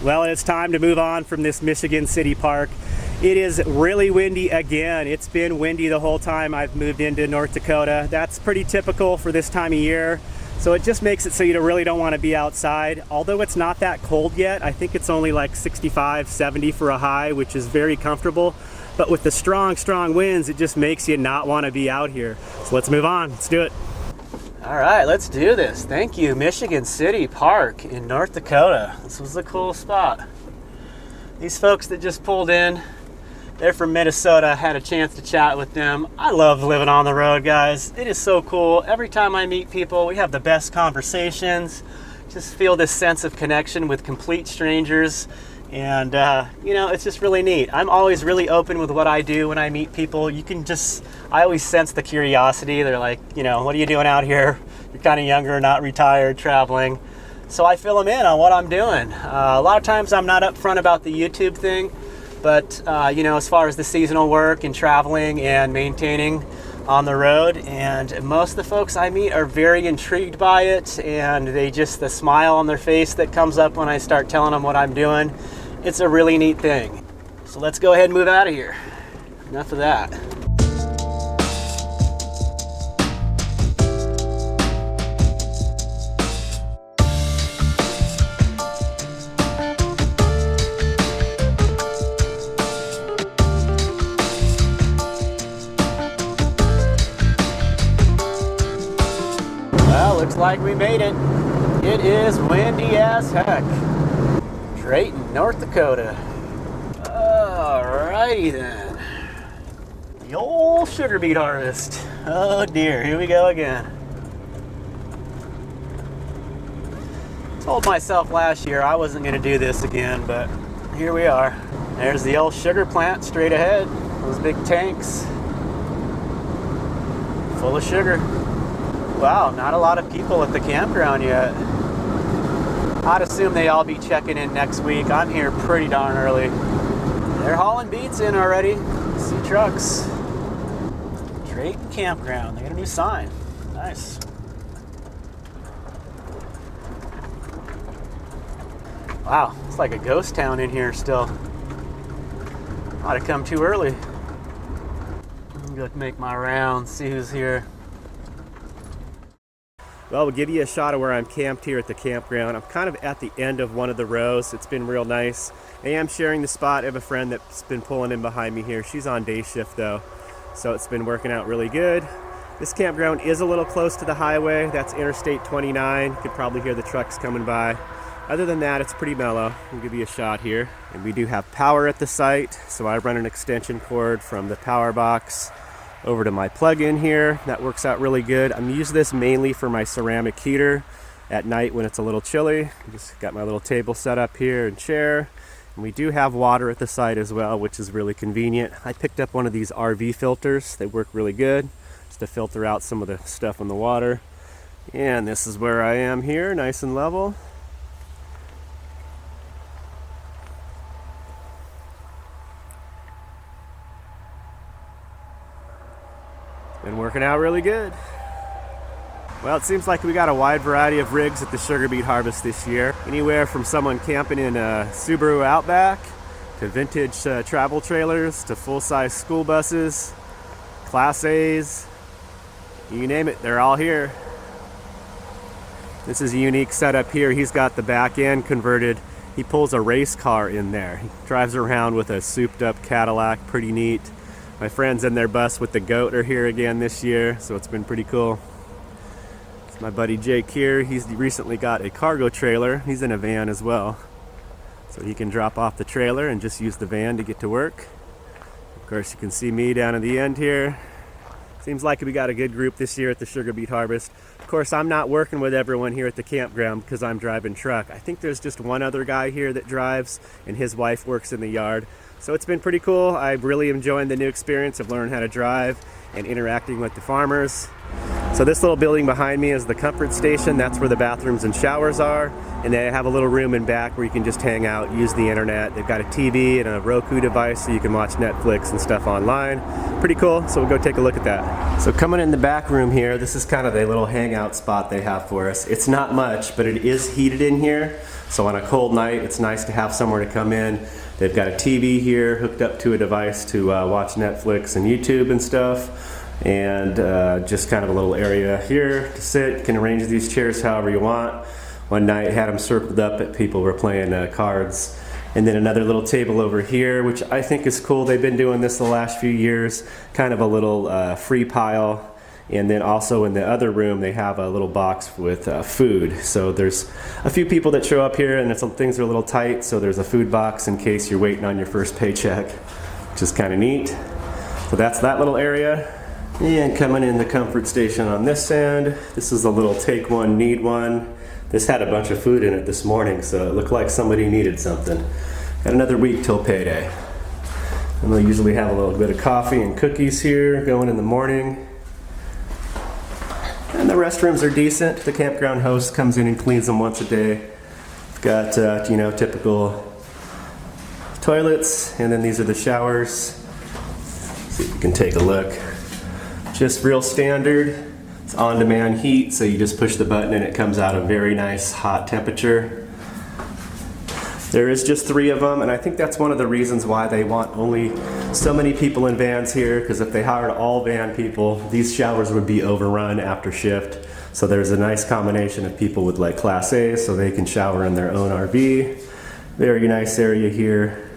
Well, it's time to move on from this Michigan City park. It is really windy again. It's been windy the whole time I've moved into North Dakota. That's pretty typical for this time of year. So it just makes it so you really don't want to be outside. Although it's not that cold yet, I think it's only like 65, 70 for a high, which is very comfortable. But with the strong winds, it just makes you not want to be out here. So let's move on, let's do it. All right, let's do this. Thank you, Michigan City Park in North Dakota. This was a cool spot. These folks that just pulled in, they're from Minnesota. I had a chance to chat with them. I love living on the road, guys. It is so cool. Every time I meet people, we have the best conversations. Just feel this sense of connection with complete strangers. And, you know, it's just really neat. I'm always really open with what I do when I meet people. I always sense the curiosity. They're like, you know, what are you doing out here? You're kind of younger, not retired, traveling. So I fill them in on what I'm doing. A lot of times I'm not upfront about the YouTube thing, but, you know, as far as the seasonal work and traveling and maintaining on the road, and most of the folks I meet are very intrigued by it, and the smile on their face that comes up when I start telling them what I'm doing, it's a really neat thing. So let's go ahead and move out of here. Enough of that. Well, looks like we made it. It is windy as heck. Drayton, North Dakota. Alrighty then. The old sugar beet harvest. Oh dear, here we go again. Told myself last year I wasn't going to do this again, but here we are. There's the old sugar plant straight ahead. Those big tanks. Full of sugar. Wow, not a lot of people at the campground yet. I'd assume they all be checking in next week. I'm here pretty darn early. They're hauling beets in already. See trucks. Drayton Campground. They got a new sign. Nice. Wow, it's like a ghost town in here still. Might have come too early. I'm gonna make my rounds, see who's here. Well, we'll give you a shot of where I'm camped here at the campground. I'm kind of at the end of one of the rows. It's been real nice. I am sharing the spot. I have a friend that's been pulling in behind me here. She's on day shift though, so it's been working out really good. This campground is a little close to the highway. That's Interstate 29. You could probably hear the trucks coming by. Other than that, it's pretty mellow. We'll give you a shot here. And we do have power at the site, so I run an extension cord from the power box over to my plug-in here. That works out really good. I'm using this mainly for my ceramic heater at night when it's a little chilly. Just got my little table set up here and chair. And we do have water at the site as well, which is really convenient. I picked up one of these RV filters. They work really good just to filter out some of the stuff in the water. And this is where I am here, nice and level. Been working out really good. Well, it seems like we got a wide variety of rigs at the sugar beet harvest this year. Anywhere from someone camping in a Subaru Outback to vintage travel trailers to full-size school buses, Class A's, you name it, they're all here. This is a unique setup here. He's got the back end converted. He pulls a race car in there. He drives around with a souped-up Cadillac, pretty neat. My friends in their bus with the goat are here again this year, so it's been pretty cool. It's my buddy Jake here. He's recently got a cargo trailer. He's in a van as well, so he can drop off the trailer and just use the van to get to work. Of course, you can see me down at the end here. Seems like we got a good group this year at the sugar beet harvest. Of course, I'm not working with everyone here at the campground because I'm driving truck. I think there's just one other guy here that drives, and his wife works in the yard. So it's been pretty cool. I'm really enjoying the new experience of learning how to drive and interacting with the farmers. So this little building behind me is the comfort station. That's where the bathrooms and showers are. And they have a little room in back where you can just hang out, use the internet. They've got a TV and a Roku device so you can watch Netflix and stuff online. Pretty cool, so we'll go take a look at that. So coming in the back room here, this is kind of the little hangout spot they have for us. It's not much, but it is heated in here. So on a cold night, it's nice to have somewhere to come in. They've got a TV here hooked up to a device to watch Netflix and YouTube and stuff. And just kind of a little area here to sit. You can arrange these chairs however you want. One night had them circled up at people were playing cards. And then another little table over here, which I think is cool. They've been doing this the last few years. Kind of a little free pile. And then also in the other room, they have a little box with food. So there's a few people that show up here and some things are a little tight. So there's a food box in case you're waiting on your first paycheck, which is kind of neat. So that's that little area. And coming in the comfort station on this end, this is a little take one, need one. This had a bunch of food in it this morning, so it looked like somebody needed something. Got another week till payday. And they'll usually have a little bit of coffee and cookies here going in the morning. And the restrooms are decent. The campground host comes in and cleans them once a day. We've got, you know, typical toilets, and then these are the showers. See if you can take a look. Just real standard. It's on-demand heat, so you just push the button and it comes out a very nice hot temperature. There is just 3 of them, and I think that's one of the reasons why they want only so many people in vans here, because if they hired all van people, these showers would be overrun after shift. So there's a nice combination of people with like Class A, so they can shower in their own RV. Very nice area here.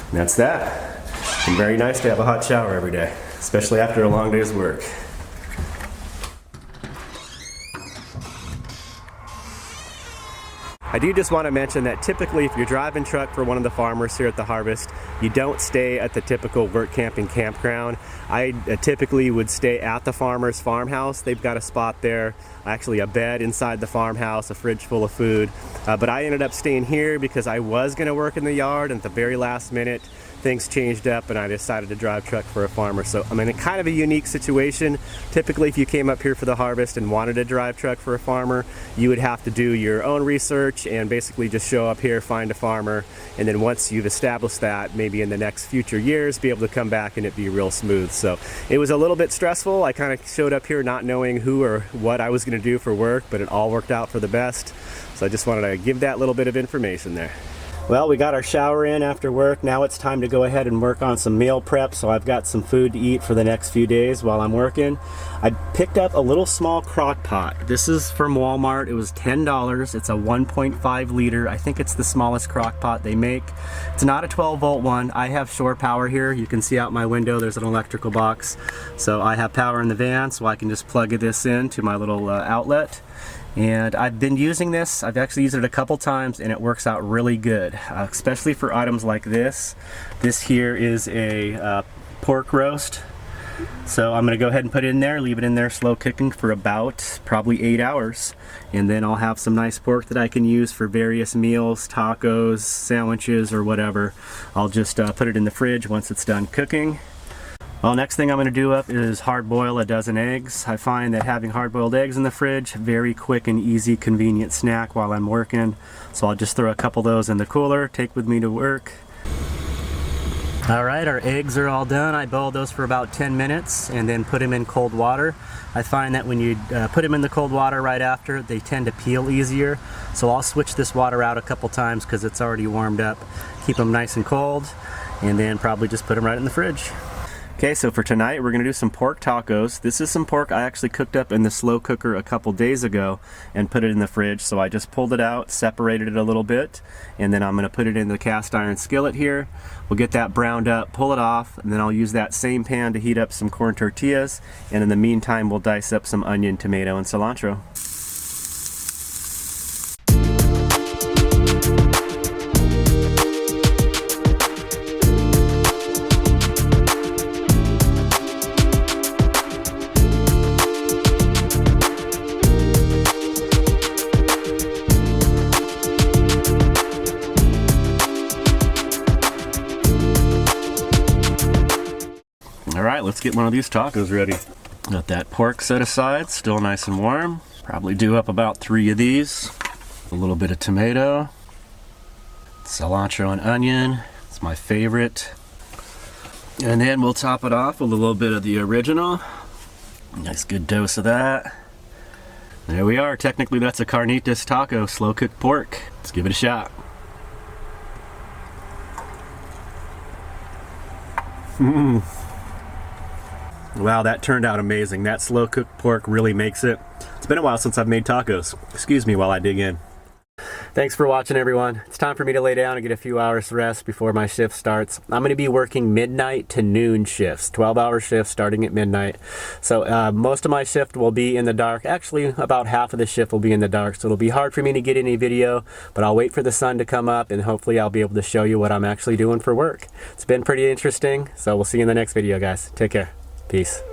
And that's that. And very nice to have a hot shower every day, especially after a long day's work. I do just want to mention that typically if you're driving truck for one of the farmers here at the Harvest, you don't stay at the typical work camping campground. I typically would stay at the farmer's farmhouse. They've got a spot there, actually a bed inside the farmhouse, a fridge full of food. But I ended up staying here because I was going to work in the yard, and at the very last minute things changed up and I decided to drive truck for a farmer. So I'm in a kind of a unique situation. Typically if you came up here for the Harvest and wanted to drive truck for a farmer, you would have to do your own research and basically just show up here, find a farmer, and then once you've established that, maybe in the next future years, be able to come back and it be real smooth. So it was a little bit stressful. I kind of showed up here not knowing who or what I was going to do for work, but it all worked out for the best. So I just wanted to give that little bit of information there. Well, we got our shower in after work. Now it's time to go ahead and work on some meal prep, so I've got some food to eat for the next few days while I'm working. I picked up a little small crock pot. This is from Walmart. It was $10. It's a 1.5 liter. I think it's the smallest crock pot they make. It's not a 12-volt one. I have shore power here. You can see out my window there's an electrical box. So I have power in the van, so I can just plug this in to my little outlet. And I've been using this. I've actually used it a couple times and it works out really good, especially for items like this. This here is a pork roast. So I'm going to go ahead and put it in there, leave it in there slow cooking for about probably 8 hours. And then I'll have some nice pork that I can use for various meals, tacos, sandwiches, or whatever. I'll just put it in the fridge once it's done cooking. Well, next thing I'm going to do up is hard boil a dozen eggs. I find that having hard boiled eggs in the fridge, very quick and easy, convenient snack while I'm working. So I'll just throw a couple of those in the cooler, take with me to work. Alright, our eggs are all done. I boiled those for about 10 minutes and then put them in cold water. I find that when you put them in the cold water right after, they tend to peel easier. So I'll switch this water out a couple times because it's already warmed up. Keep them nice and cold, and then probably just put them right in the fridge. Okay, so for tonight we're going to do some pork tacos. This is some pork I actually cooked up in the slow cooker a couple days ago and put it in the fridge. So I just pulled it out, separated it a little bit, and then I'm going to put it in the cast iron skillet here. We'll get that browned up, pull it off, and then I'll use that same pan to heat up some corn tortillas. And in the meantime, we'll dice up some onion, tomato, and cilantro. Alright, let's get one of these tacos ready. Got that pork set aside, still nice and warm. Probably do up about 3 of these. A little bit of tomato, cilantro and onion. It's my favorite. And then we'll top it off with a little bit of the original. Nice good dose of that. There we are. Technically that's a carnitas taco, slow cooked pork. Let's give it a shot. Wow, that turned out amazing. That slow cooked pork really makes it. It's been a while since I've made tacos. Excuse me while I dig in. Thanks for watching, everyone. It's time for me to lay down and get a few hours rest before my shift starts. I'm going to be working midnight to noon shifts, 12-hour shifts starting at midnight. So most of my shift will be in the dark. Actually, about half of the shift will be in the dark, so it'll be hard for me to get any video, but I'll wait for the sun to come up and hopefully I'll be able to show you what I'm actually doing for work. It's been pretty interesting, so we'll see you in the next video, guys. Take care. Peace.